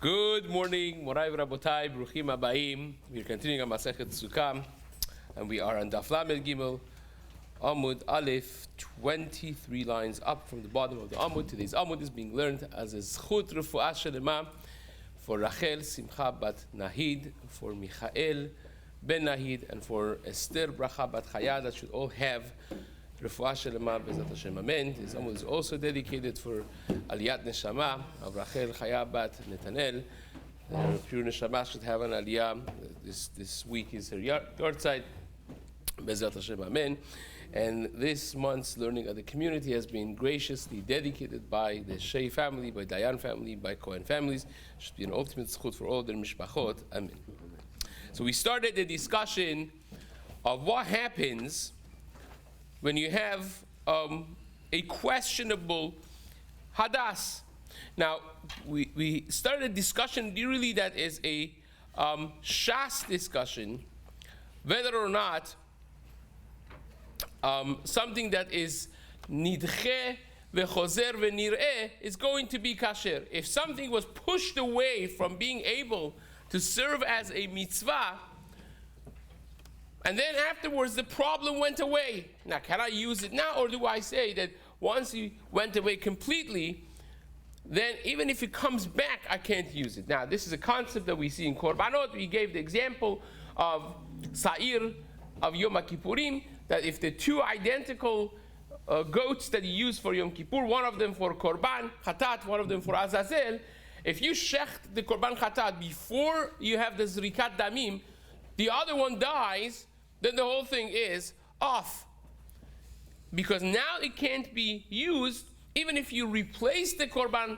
Good morning, Morai Rabotai, Bruchim Abaim. We're continuing on Masechet Succah, and we are on Daf Lamed Gimel, Amud Aleph, 23 lines up from the bottom of the Amud. Today's Amud is being learned as a Zchut Refuah Shelema for Rachel Simcha bat Nahid, for Michael ben Nahid, and for Esther Bracha bat Chaya, that should all have Refuah Shelema Bezat Hashem. Amen. This Amud is also dedicated for Aliyat Neshama of Rachel Chaya bat Netanel. Her pure Neshama should have an Aliyah. This week is her yahrzeit. Bezat Hashem. Amen. And this month's learning of the community has been graciously dedicated by the Shei family, by Dayan family, by Cohen families. It should be an ultimate zchut for all their mishpachot. Amen. So we started the discussion of what happens when you have a questionable hadas. Now, we started a discussion really that is a shas discussion, whether or not something that is nidche vechozer venireh is going to be kasher. If something was pushed away from being able to serve as a mitzvah, and then afterwards the problem went away. Now, can I use it now, or do I say that once it went away completely, then even if it comes back, I can't use it? Now, this is a concept that we see in Korbanot. We gave the example of Sa'ir of Yom Kippurim, that if the two identical goats that you use for Yom Kippur, one of them for Korban Chatat, one of them for Azazel, if you shecht the Korban Chatat before you have the Zrikat Damim, the other one dies, then the whole thing is off. Because now it can't be used, even if you replace the Korban,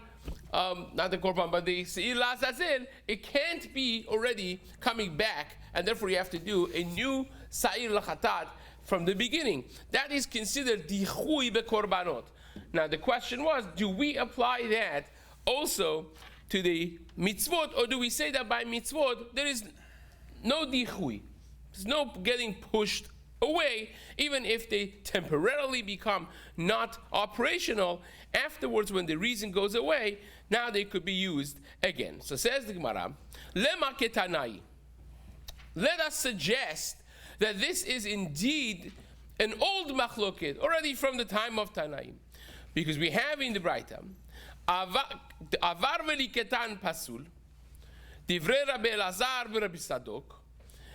not the Korban, but the Seir Azazel, it can't be already coming back, and therefore you have to do a new Seir Lachatat from the beginning. That is considered Dichui Bekorbanot. Now the question was, do we apply that also to the mitzvot, or do we say that by mitzvot there is no Dichui? There's no getting pushed away, even if they temporarily become not operational. Afterwards, when the reason goes away, now they could be used again. So says the Gemara, Lema ketanai. Let us suggest that this is indeed an old machloket, already from the time of Tanaim. Because we have in the Braita, Avar veli ketan pasul, Divrei Rabbi Elazar v'Rabbi Sadok,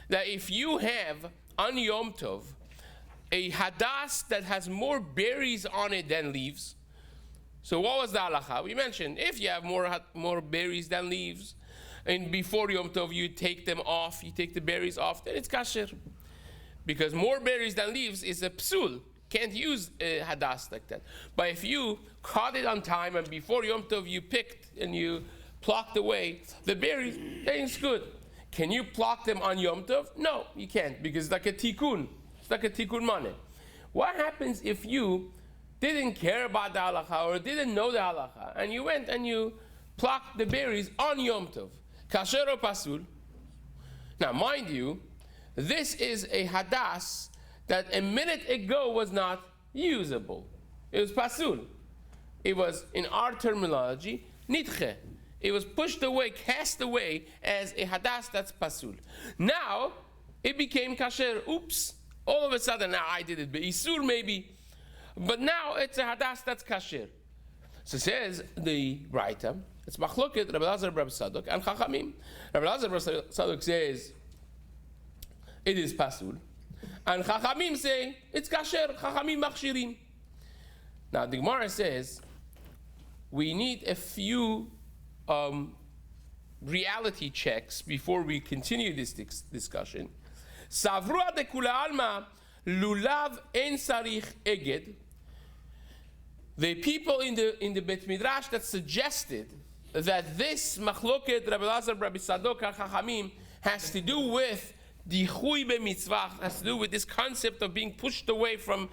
that if you have on Yom Tov a hadas that has more berries on it than leaves. So what was the halacha? We mentioned if you have more berries than leaves, and before Yom Tov you take them off, you take the berries off, then it's kasher. Because more berries than leaves is a psul. Can't use a hadas like that. But if you caught it on time and before Yom Tov you picked and you plucked away the berries, then it's good. Can you pluck them on Yom Tov? No, you can't, because it's like a tikkun. It's like a tikkun maneh. What happens if you didn't care about the halacha or didn't know the halacha, and you went and you plucked the berries on Yom Tov? Kasher or pasul? Now, mind you, this is a hadas that a minute ago was not usable. It was pasul. It was, in our terminology, nidche. It was pushed away, cast away as a hadas that's pasul. Now, it became kasher. Oops. All of a sudden, now I did it be'isur maybe. But now it's a hadas that's kasher. So says the writer, it's machloket Rabbi Elazar Rabbi Sadok and Chachamim. Rabbi Elazar Rabbi Sadok says it is pasul. And Chachamim say it's kasher. Chachamim machshirim. Now the Gemara says we need a few reality checks before we continue this discussion. Savrua de kula alma lulav en sarich eged. The people in the Bet Midrash that suggested that this machloket Rabbi Elazar, Rabbi Sadok, and Chachamim has to do with the Dichui b'mitzvah, has to do with this concept of being pushed away from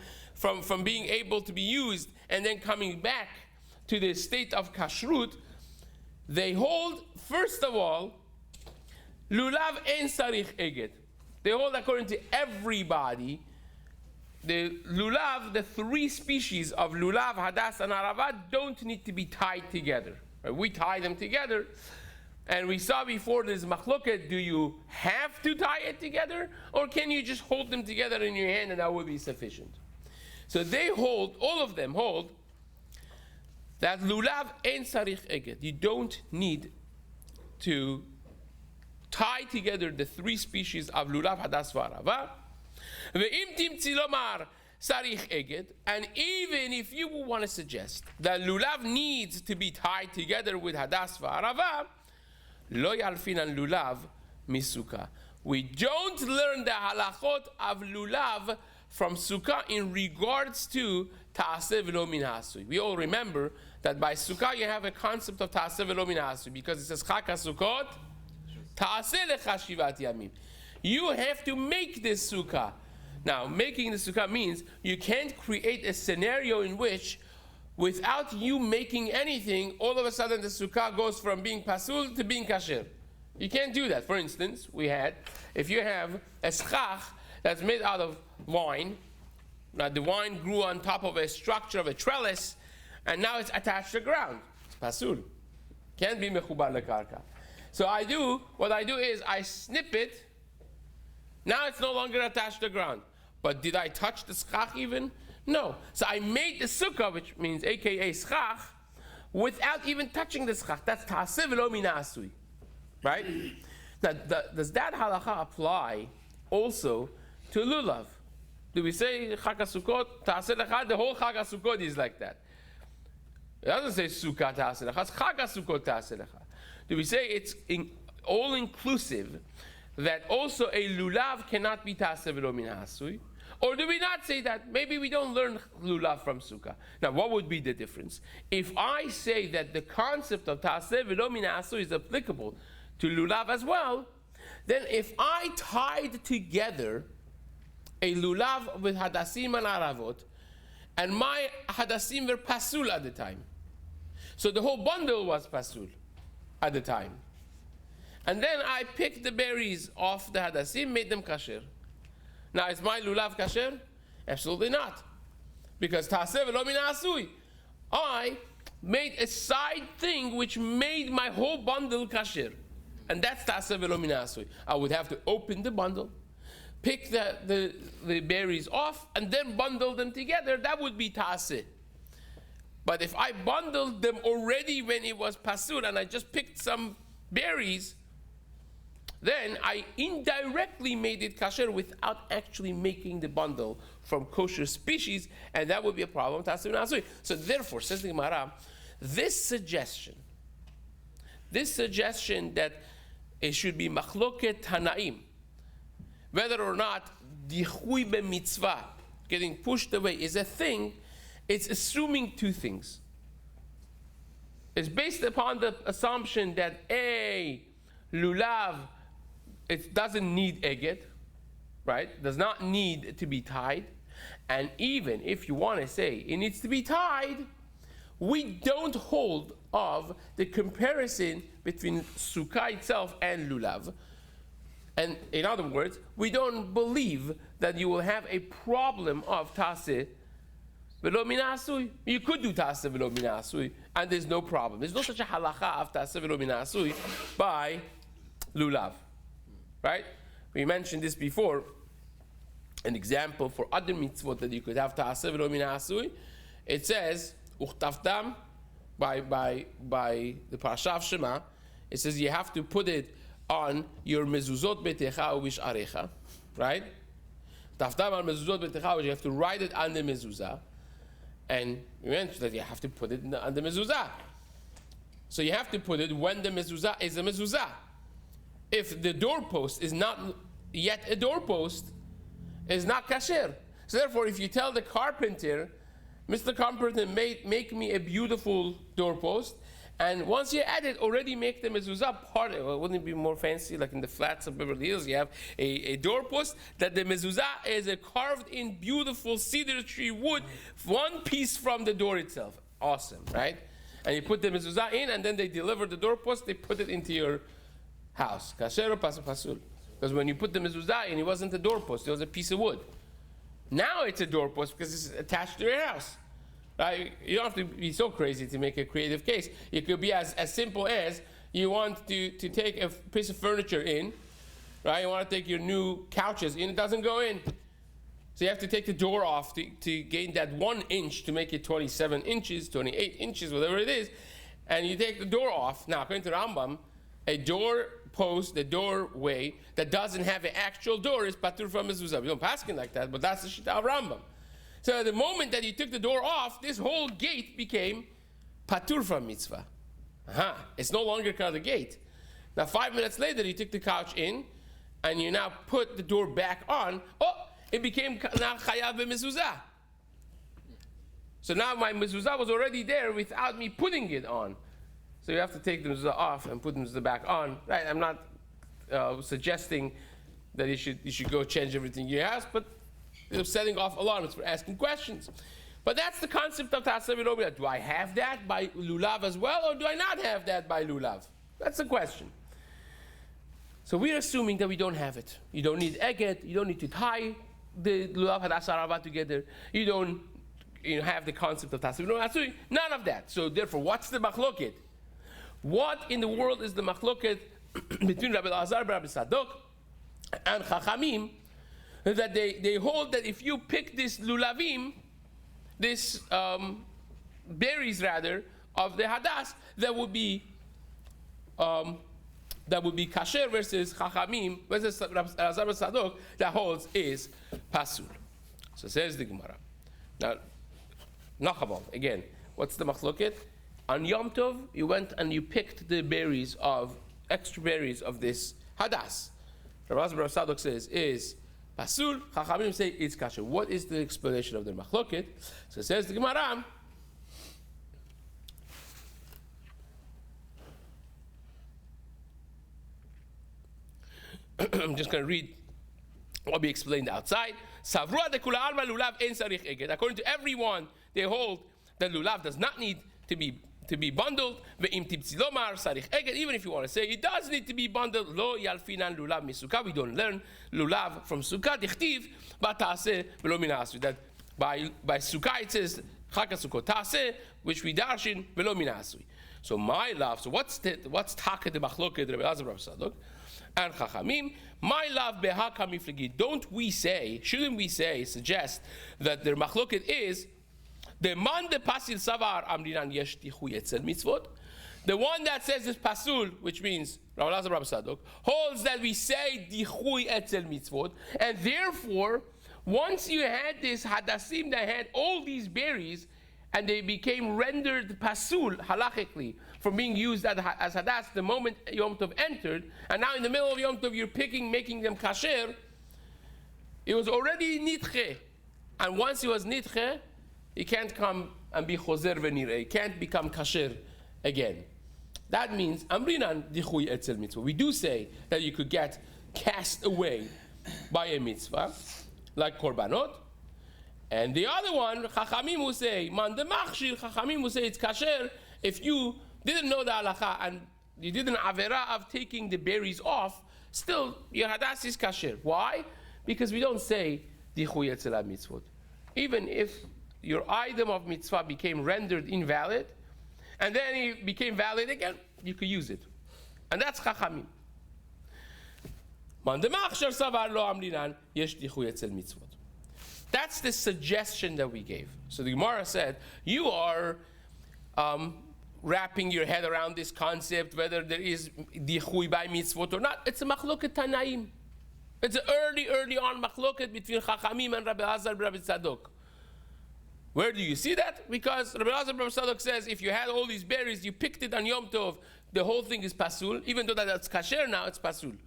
being able to be used and then coming back to the state of kashrut. They hold, first of all, lulav en sarich eged. They hold, according to everybody, the lulav, the three species of lulav, hadas, and arava don't need to be tied together. Right? We tie them together, And we saw before this machloket, do you have to tie it together? Or can you just hold them together in your hand and that would be sufficient? So they hold, all of them hold, that lulav ein sarich eged. You don't need to tie together the three species of lulav, hadas, v'arava. Ve'im timtzi lomar sarich eged. And even if you want to suggest that lulav needs to be tied together with hadas v'arava, lo yalfinan lulav misukkah. We don't learn the halachot of lulav from sukkah in regards to ta'aseh v'lo min hasui. We all remember that by sukkah you have a concept of ta'aseh v'lo min hasui because it says chag sukkot ta'aseh lecha shivat yamim. You have to make this sukkah. Now, making the sukkah means you can't create a scenario in which, without you making anything, all of a sudden the sukkah goes from being pasul to being kasher. You can't do that. For instance, if you have a schach that's made out of wine, now the wine grew on top of a structure of a trellis, and now it's attached to the ground. It's pasul. Can't be mechubar lekarka. So what I do is I snip it. Now it's no longer attached to the ground. But did I touch the schach even? No. So I made the sukkah, which means AKA schach, without even touching the schach. That's ta'aseh v'lo min hasui. Right? Now, does that halacha apply also to lulav? Do we say chag sukkot ta'aseh lecha? The whole chag sukkot is like that. It doesn't say sukkah ta'aseh lecha. It's chag sukkot ta'aseh lecha. Do we say it's all inclusive? That also a lulav cannot be ta'aseh v'lo min hasui? Or do we not say that? Maybe we don't learn lulav from sukkah. Now, what would be the difference? If I say that the concept of ta'aseh v'lo min hasui is applicable to lulav as well, then if I tied together a lulav with hadasim and aravot, and my hadasim were pasul at the time, so the whole bundle was pasul at the time, and then I picked the berries off the hadasim, made them kasher. Now, is my lulav kasher? Absolutely not. Because ta'aseh v'lo min hasui. I made a side thing which made my whole bundle kasher. And that's ta'aseh v'lo min hasui. I would have to open the bundle, pick the berries off, and then bundle them together. That would be ta'aseh. But if I bundled them already when it was pasur and I just picked some berries, then I indirectly made it kasher without actually making the bundle from kosher species, and that would be a problem. So therefore, says the Gemara, this suggestion that it should be machloket tanaim, whether or not dichui b'mitzvah, getting pushed away, is a thing, it's assuming two things. It's based upon the assumption that a lulav, it doesn't need eged, right? Does not need to be tied. And even if you want to say it needs to be tied, we don't hold of the comparison between sukkah itself and lulav. And in other words, we don't believe that you will have a problem of ta'aseh v'lo min hasui. You could do ta'aseh v'lo min hasui, and there's no problem. There's no such a halacha of ta'aseh v'lo min hasui by lulav. Right? We mentioned this before. An example for other mitzvot that you could have ta'aseh v'lo min hasui. It says, uchtaftam, by the parasha of Shema, it says you have to put it on your mezuzot betecha u'bish'arecha. Right? Taftam al mezuzot betecha, you have to write it on the mezuzah. And we mentioned that you have to put it on the mezuzah. So you have to put it when the mezuzah is a mezuzah. If the doorpost is not yet a doorpost, it's not kasher. So therefore, if you tell the carpenter, Mr. Carpenter, make me a beautiful doorpost, and once you add it, already make the mezuzah part of it. Wouldn't it be more fancy, like in the flats of Beverly Hills, you have a doorpost that the mezuzah is a carved in beautiful cedar tree wood, one piece from the door itself. Awesome, right? And you put the mezuzah in, and then they deliver the doorpost, they put it into your house. Kasher or pasul? Because when you put the mezuzah in, it wasn't a doorpost, it was a piece of wood. Now it's a doorpost because it's attached to your house. Right? You don't have to be so crazy to make a creative case. It could be as simple as you want to take a piece of furniture in, right? You want to take your new couches in, it doesn't go in. So you have to take the door off to gain that 1 inch to make it 27 inches, 28 inches, whatever it is. And you take the door off. Now, according to Rambam, a door post, a doorway that doesn't have an actual door is patur from mezuzah. We don't pass it like that, but that's the shita of Rambam. So at the moment that you took the door off, this whole gate became patur from mitzvah. It's no longer called a gate. Now 5 minutes later, you took the couch in, and you now put the door back on. Oh, it became now chayav b'mezuzah. So now my mezuzah was already there without me putting it on. So you have to take the mezuzah off and put the mezuzah back on. Right? I'm not suggesting that you should go change everything in your house, but setting off alarms for asking questions. But that's the concept of Ta'aseh V'lo. Do I have that by lulav as well, or do I not have that by lulav? That's the question. So we're assuming that we don't have it. You don't need eget. You don't need to tie the lulav hadas arava together. You don't have the concept of Ta'aseh V'lo. None of that. So therefore, what's the machloket? What in the world is the machloket between Rabbi Elazar and Rabbi Sadok and Chachamim, that they hold that if you pick this lulavim, this berries rather, of the hadas, that would be kasher, versus Chachamim, versus Rabbi Elazar and Sadok, that holds is pasul. So says the Gemara. Now, Nachabal, again, what's the machloket? On Yom Tov, you went and you picked the extra berries of this hadas. Rabbi Sadok says is pasul. Chachamim say it's kasher. What is the explanation of the machloket? So it says the Gemara. I'm just going to read what will be explained outside. According to everyone, they hold that lulav does not need to be bundled. Even if you want to say it does need to be bundled, lo yalfinan lulav misukah. We don't learn lulav from sukkah. Dichtiv b'taaseh v'lo min ha'asui. That by sukkah it says chag sukkot taaseh, which we darshin v'lo min ha'asui. So my love. So what's taket the machloket Rabbi Elazar Rabbi Sadok and Chachamim? My love beha kamiflegi. Don't we say? Shouldn't we say? Suggest that their machloket is the man de pasil savar amrinan yesh tichui etzel mitzvot. The one that says this pasul, which means Rabbi Elazar Rabbi Sadok, holds that we say tichui etzel mitzvot, and therefore, once you had this hadassim that had all these berries, and they became rendered pasul halachically from being used as hadas the moment Yom Tov entered, and now in the middle of Yom Tov you're making them kasher. It was already nitche, and once it was nitche, he can't come and be choser v'nireh. He can't become kasher again. That means amrinan dichui etzel mitzvah. We do say that you could get cast away by a mitzvah, like korbanot. And the other one, Chachamim will say, man de machshir, Chachamim will say it's kasher if you didn't know the halacha and you did an avera of taking the berries off, still your hadas is kasher. Why? Because we don't say dichui etzel mitzvot. Even if your item of mitzvah became rendered invalid, and then it became valid again, you could use it. And that's Chachamim. Man de machshir savar lo amrinan yesh dichui etzel mitzvot. That's the suggestion that we gave. So the Gemara said, you are wrapping your head around this concept, whether there is dichui by mitzvot or not. It's a machloket tanaim. It's an early on machloket between Chachamim and Rabbi Elazar and Rabbi Sadok. Where do you see that? Because Rabbi Elazar and Rabbi Sadok says, if you had all these berries, you picked it on Yom Tov, the whole thing is pasul. Even though that's kasher now, it's pasul.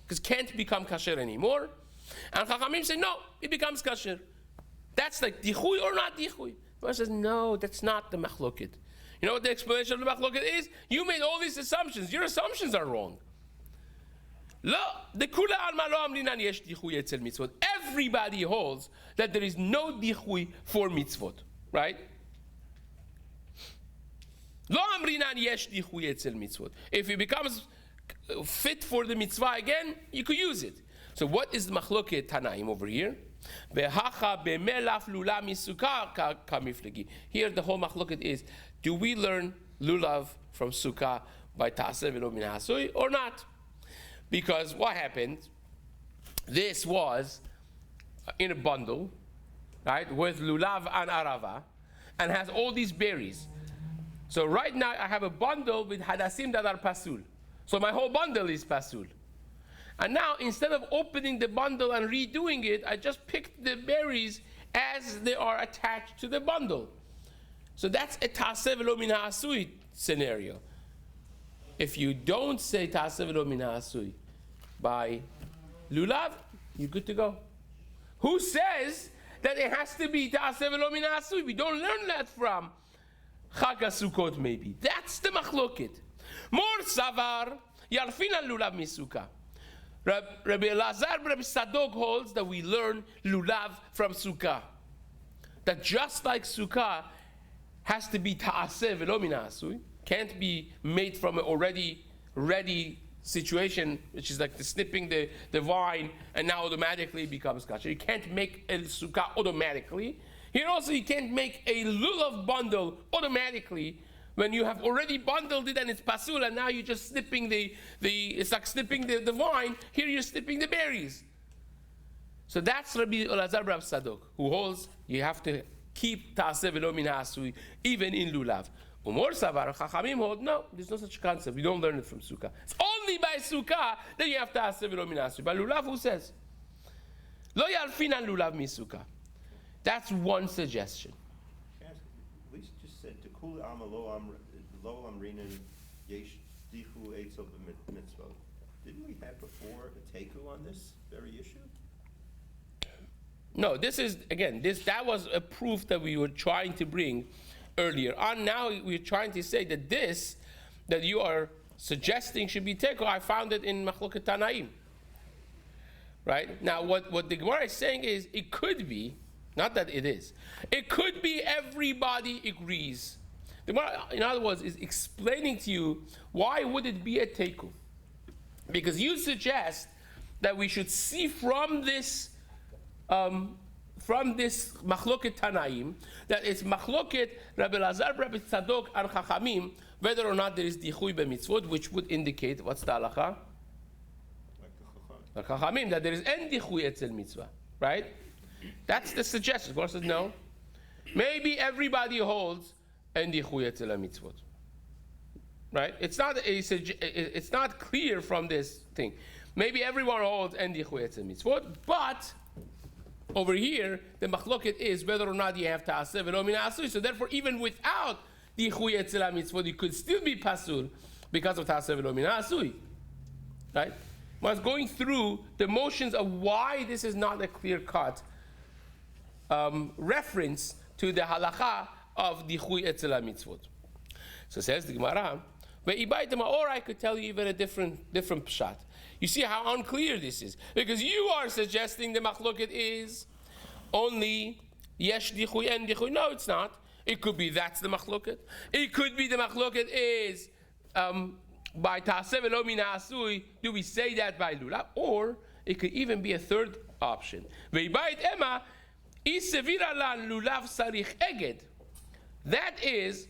Because it can't become kasher anymore. And Chachamim say, no, it becomes kasher. That's like dichui or not dichui. The says, no, that's not the machloket. You know what the explanation of the machloket is? You made all these assumptions. Your assumptions are wrong. Everybody holds that there is no dichui for mitzvot, right? If it becomes fit for the mitzvah again, you could use it. So what is the machloket tanaim over here? Here the whole machloket is, do we learn lulav from sukkah by ta'aseh v'lo min ha'asui or not. Because what happened, this was in a bundle, right, with lulav and arava, and has all these berries. So right now I have a bundle with hadassim that are pasul. So my whole bundle is pasul. And now instead of opening the bundle and redoing it, I just picked the berries as they are attached to the bundle. So that's a ta'aseh v'lo min ha'asui scenario. If you don't say ta'aseh v'lo min ha'asui by lulav, you're good to go. Who says that it has to be ta'aseh v'lo min ha'asui? We don't learn that from Chag HaSukkot maybe. That's the machloket. More savar yarfin al lulav misukkah. Rabbi Elazar, Rabbi Sadok holds that we learn lulav from Sukkah. That just like Sukkah has to be ta'aseh v'lo min ha'asui, can't be made from an already ready situation, which is like the snipping the vine and now automatically becomes kasher. You can't make a Sukkah automatically. Here also you can't make a lulav bundle automatically when you have already bundled it and it's pasul, and now you're just snipping it's like snipping the vine. Here you're snipping the berries. So that's Rabbi Elazar Rabbi Sadok, who holds you have to keep ta'aseh v'lo min ha'asui even in lulav. Umor savar chachamim hold no, there's no such concept. We don't learn it from Sukkah. It's only by Sukkah that you have ta'aseh v'lo min ha'asui. By lulav, who says? Lo yarfin al lulav mi Sukkah. That's one suggestion. At least just said to kul am lo amrinan yesh dichu eitzel b'mitzvah. Didn't we have before a teiku on this very issue? No, this is again. That was a proof that we were trying to bring earlier on. Now we're trying to say that this that you are suggesting should be teiku. I found it in Machloket Tanaim. Right now, what the Gemara is saying is it could be. Not that it is. It could be everybody agrees. The Gemara, in other words, is explaining to you why would it be a teiku? Because you suggest that we should see from this machloket Tanaim that it's machloket Rabbi Elazar, Rabbi Tzadok, and Chachamim whether or not there is dichui b'mitzvot, which would indicate what's the halacha? Like Chachamim, that there is en dichui etzel mitzvah, right? That's the suggestion. God says no. Maybe everybody holds en dichui etzel mitzvot, right? It's not clear from this thing. Maybe everyone holds en dichui etzel mitzvot, but over here the machloket is whether or not you have ta'aseh v'lo min ha'asui. So therefore, even without dichui etzel mitzvot, you could still be pasul because of ta'aseh v'lo min ha'asui, right? I was going through the motions of why this is not a clear-cut reference to the halacha of dichui etzel mitzvot. So says the Gemara, or I could tell you even a different pshat. You see how unclear this is, because you are suggesting the machloket is only yesh dichui and dichui. No, it's not. It could be that's the machloket. It could be the machloket is by ta'aseh v'lo min ha'asui. Do we say that by lulav? Or it could even be a third option. Ve'ibait ema isevira lan lulav sarich eged. That is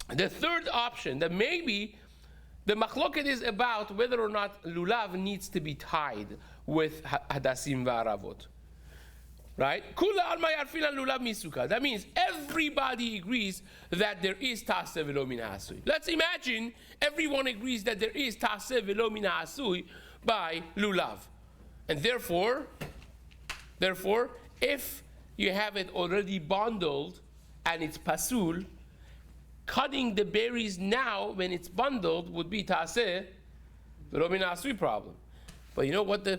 the third option, that maybe the machloket is about whether or not lulav needs to be tied with hadassim v'aravot. Right? Kula alma yarfin al lulav misukkah. That means everybody agrees that there is ta'aseh v'lo min ha'asui. Let's imagine everyone agrees that there is ta'aseh v'lo min ha'asui by lulav. And therefore, if you have it already bundled and it's pasul, cutting the berries now when it's bundled would be ta'aseh v'lo min ha'asui problem. But you know what the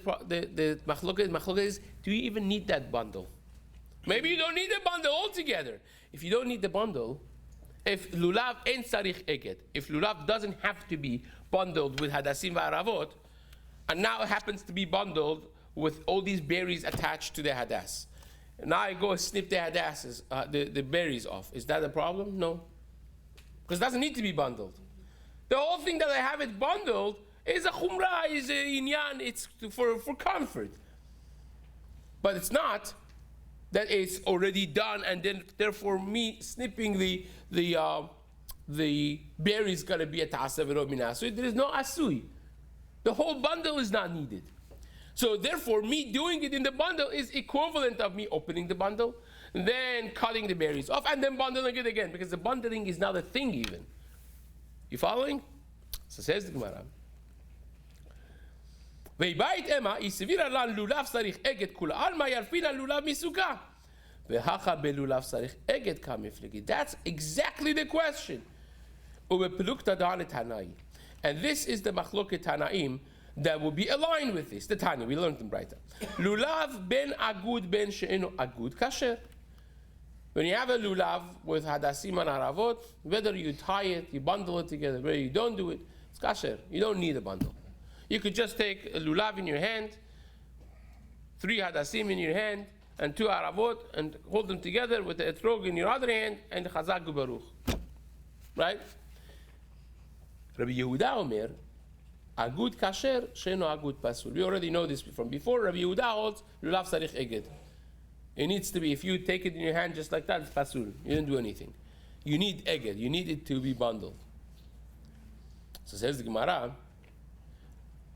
machloket is? Do you even need that bundle? Maybe you don't need the bundle altogether. If you don't need the bundle, if lulav en sarich eged, if lulav doesn't have to be bundled with hadassim v'aravot, and now it happens to be bundled with all these berries attached to the hadas, now I go and snip the hadasses, the berries off. Is that a problem? No. Because it doesn't need to be bundled. The whole thing that I have it bundled is a chumrah, is a inyan, it's for comfort. But it's not that it's already done and then therefore me snipping the the berry is going to be a ta'aseh v'lo min asui, there is no asui. The whole bundle is not needed. So therefore, me doing it in the bundle is equivalent of me opening the bundle, then cutting the berries off, and then bundling it again, because the bundling is not a thing even. You following? So says the Gemara. Ve'ibait ema isvira lan lulav sarich eget kula alma yarfina lulav misukah. Ve'hacha belulav sarich eget kamiflegi. That's exactly the question. Ubeplukta da'ale tanai. And this is the machloket tanaim that will be aligned with this. The Tanya, we learned in Braita. Lulav ben agud ben she'enu agud kasher. When you have a lulav with hadassim and haravot, whether you tie it, you bundle it together, whether you don't do it, it's kasher. You don't need a bundle. You could just take a lulav in your hand, 3 hadassim in your hand, and 2 haravot, and hold them together with the etrog in your other hand, and the chazak ubaruch. Right? Rabbi Yehuda Omer, agud kasher, sheno agud pasul. We already know this from before. Rabbi Yehuda holds lulav sarich eged. It needs to be, if you take it in your hand just like that, it's pasul. You didn't do anything. You need eged. You need it to be bundled. So says the Gemara,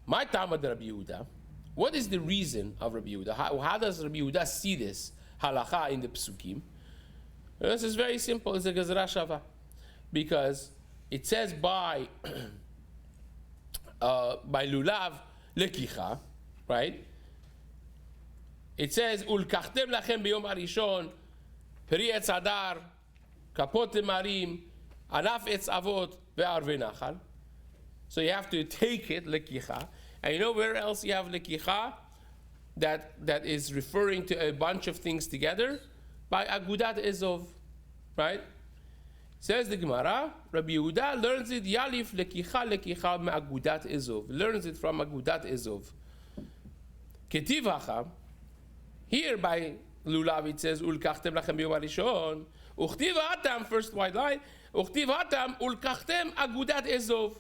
my Tamad Rabbi Yehuda, what is the reason of Rabbi Yehuda? How does Rabbi Yehuda see this halacha in the psukim? Well, this is very simple. It's a gezerah shava. Because it says by lulav lekicha, right? It says ulkachtem lachem biyom harishon peri etz hadar kapot marim anaf etz avot ve'arve nachal. So you have to take it lekicha, and you know where else you have lekicha that is referring to a bunch of things together? By agudat ezov, right? Says the Gemara, Rabbi Yehuda learns it yalif lekicha me'agudat ezov. Learns it from agudat ezov. Ketiv hacha. Here by lulav it says ulkachtem lachem biyom harishon. Uchtiv hatam, first white line. Uchtiv hatam ulkachtem agudat ezov.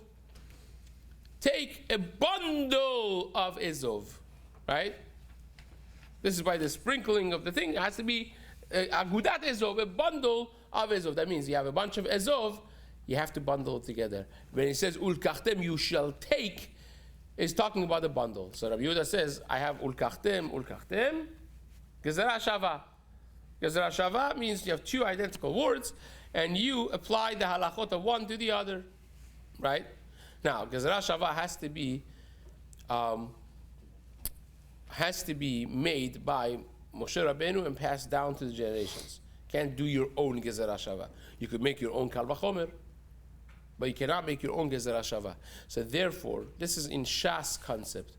Take a bundle of ezov, right? This is by the sprinkling of the thing. It has to be agudat ezov, a bundle of ezov. That means you have a bunch of ezov, you have to bundle it together. When it says ulkachtem, you shall take, it's talking about the bundle. So Rabbi Yehuda says, I have ulkachtem, gezerah shava. Gezerah shava means you have 2 identical words, and you apply the halachot of one to the other, right? Now, gezerah shava has to be made by Moshe Rabbeinu and passed down to the generations. Can't do your own gezerah shava. You could make your own kal vachomer, but you cannot make your own gezerah shava. So therefore, this is in Shas concept.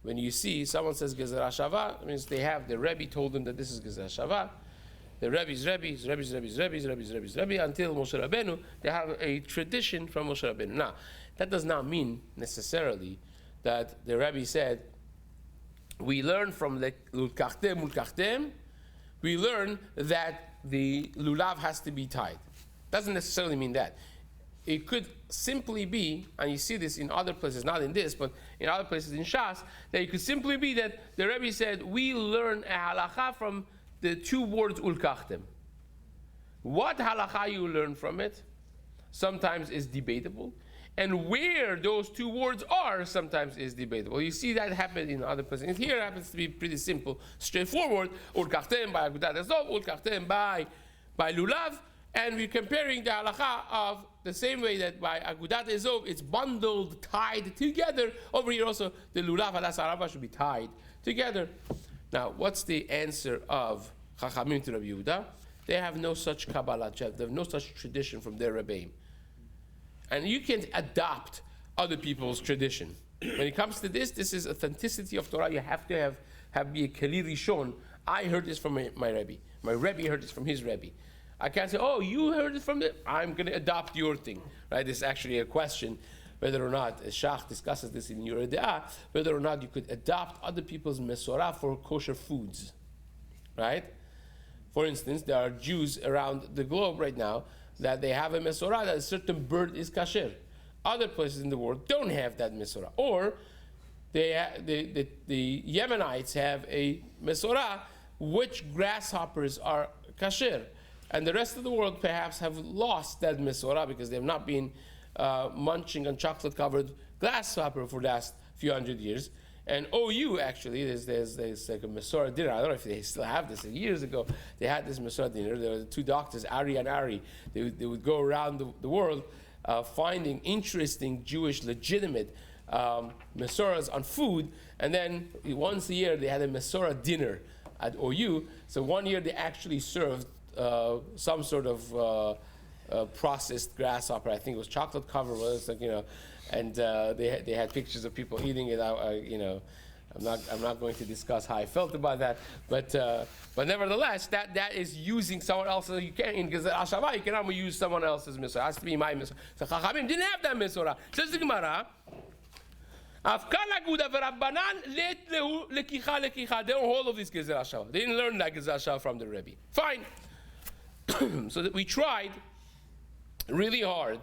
When you see someone says gezerah shava, it means they have, the Rebbe told them that this is gezerah shava. The Rebbe's Rebbe, until Moshe Rabbeinu, they have a tradition from Moshe Rabbeinu. Now, that does not mean necessarily that the Rebbe said, we learn from the ulkachtem, we learn that the lulav has to be tied. Doesn't necessarily mean that. It could simply be, and you see this in other places, not in this, but in other places in Shas, that it could simply be that the Rebbe said, we learn a halacha from the 2 words ulkachtem. What halacha you learn from it sometimes is debatable, and where those 2 words are sometimes is debatable. You see that happen in other places. Here it happens to be pretty simple, straightforward. Ulkachtem by agudat ezov, ulkachtem by lulav, and we're comparing the halacha of the same way that by agudat ezov it's bundled, tied together. Over here also the lulav hadas harava should be tied together. Now, what's the answer of Chachamim to Rabbi Yehuda? They have no such Kabbalah, they have no such tradition from their Rebbeim. And you can adopt other people's tradition. When it comes to this is authenticity of Torah. You have to be a Keli Rishon. I heard this from my Rebbe. My Rebbe heard this from his Rebbe. I can't say, oh, you heard it from I'm going to adopt your thing. Right? This is actually a question, whether or not, Shach discusses this in Yoreh De'ah, whether or not you could adopt other people's mesorah for kosher foods. Right? For instance, there are Jews around the globe right now that they have a mesorah that a certain bird is kasher. Other places in the world don't have that mesorah. Or the Yemenites have a mesorah which grasshoppers are kasher. And the rest of the world perhaps have lost that Mesorah because they have not been munching on chocolate-covered grasshopper for the last few hundred years. And OU, actually, there's like a Mesorah dinner. I don't know if they still have this. Years ago, they had this Mesorah dinner. There were two doctors, Ari and Ari. They would go around the world finding interesting Jewish legitimate Mesorahs on food. And then once a year, they had a Mesorah dinner at OU. So one year, they actually served some sort of processed grasshopper. I think it was chocolate covered. Was like, and they had pictures of people eating it. I'm not going to discuss how I felt about that, but nevertheless, that is using someone else's. You can't, because Ashava, you cannot use someone else's Mesorah. It has to be my Mesorah. So Chachamim didn't have that Mesorah. Says the Gemara. They don't hold of this Gezer Ashava. They didn't learn that Gezer Ashava from the Rebbe. Fine. So that we tried really hard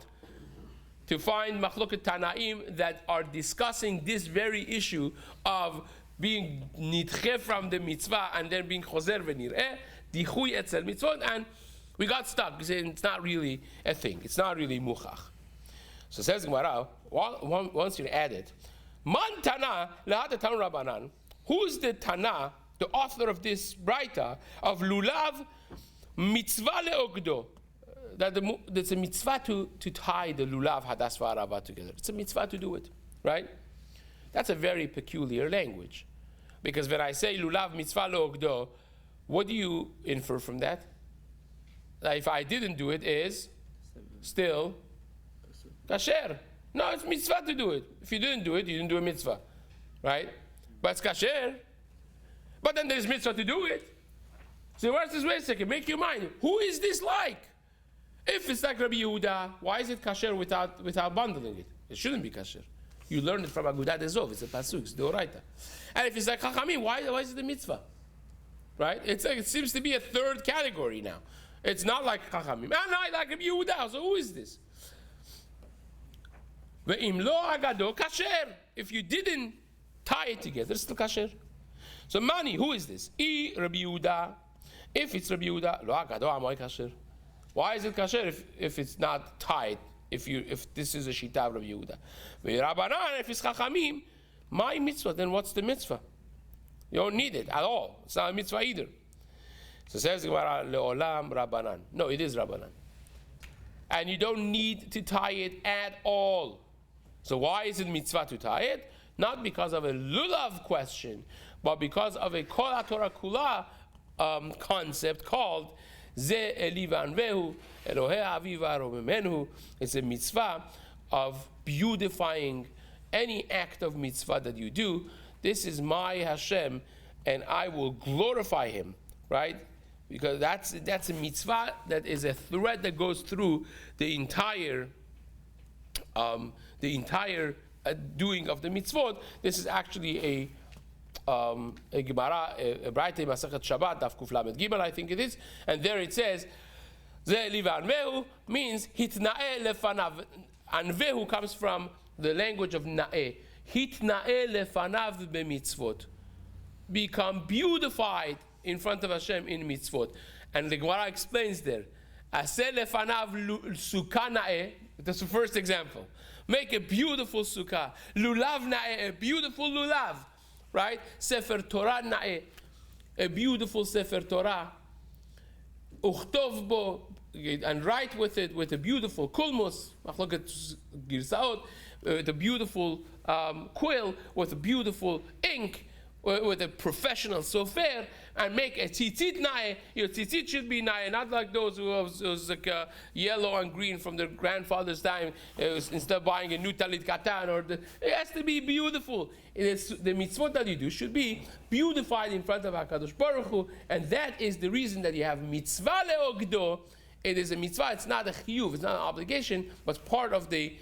to find Machloket Tanaim that are discussing this very issue of being nidche from the mitzvah and then being chozer v'nireh, dichui etzel mitzvot, and we got stuck because it's not really a thing. It's not really muchach. So says Gemara, once you add it, Man Tana lehad Tanu Rabbanan. Who's the Tana, the author of this Braita of lulav mitzvah leogdo? That it's a mitzvah to tie the lulav hadas v'arava together. It's a mitzvah to do it, right? That's a very peculiar language, because when I say lulav mitzvah leogdo, what do you infer from that? That if I didn't do it, is still kasher. No, it's mitzvah to do it. If you didn't do it, you didn't do a mitzvah, right? But it's kasher. But then there's mitzvah to do it. So where's this? Wait a second. Make your mind. Who is this like? If it's like Rabbi Yehuda, why is it kasher without bundling it? It shouldn't be kasher. You learned it from Agudat Ezov. It's a pasuk. It's deoraita. And if it's like Chachamim, why is it a mitzvah? Right? It's like, it seems to be a third category now. It's not like Chachamim. No, like Rabbi Yehuda. So who is this? Ve'im lo agado kasher. If you didn't tie it together, it's still kasher. So Mani, who is this? Rabbi Yehuda. If it's Rabbi Yehuda, lo agado amoy kasher. Why is it kasher if it's not tied? If this is a shita of Rabbi Yehuda, Rabbanan, if it's chachamim, my mitzvah, then what's the mitzvah? You don't need it at all. It's not a mitzvah either. So says Gemara leolam Rabbanan. No, it is Rabbanan, and you don't need to tie it at all. So why is it mitzvah to tie it? Not because of a lulav question, but because of a kol haTorah kula concept called Ze Eli v'anvehu, Elohei aviv v'aromemenu. It's a mitzvah of beautifying any act of mitzvah that you do. This is my Hashem, and I will glorify Him, right? Because that's a mitzvah that is a thread that goes through the entire doing of the mitzvot. This is actually a Gemara, a Braita Masechet Shabbat, Daf Kuf Lamed Gimel, I think it is, and there it says, Ze Eli v'anvehu means hitna'eh lefanav. Anvehu comes from the language of na'eh. Hitna'eh lefanav b'mitzvot. Become beautified in front of Hashem in mitzvot. And the Gemara explains there, Aseh lefanav sukkah na'eh. That's the first example. Make a beautiful sukkah. Lulav na'eh, a beautiful lulav. Right? Sefer Torah na'eh, a beautiful Sefer Torah. Uchtov bo, and write with it with a beautiful kulmus, machloket girsaot, with a beautiful quill, with a beautiful ink, with a professional sofer, and make a tzitzit na'eh. Your tzitzit should be na'eh, not like those who was like yellow and green from their grandfather's time. Instead of buying a new talit katan, it has to be beautiful. The mitzvot that you do should be beautified in front of HaKadosh Baruch Hu, and that is the reason that you have mitzvah leogdo. It is a mitzvah. It's not a chiyuv. It's not an obligation, but it's part of the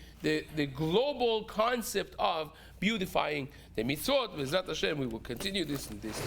global concept of beautifying the mitzvot. With Zat Hashem, we will continue this and this.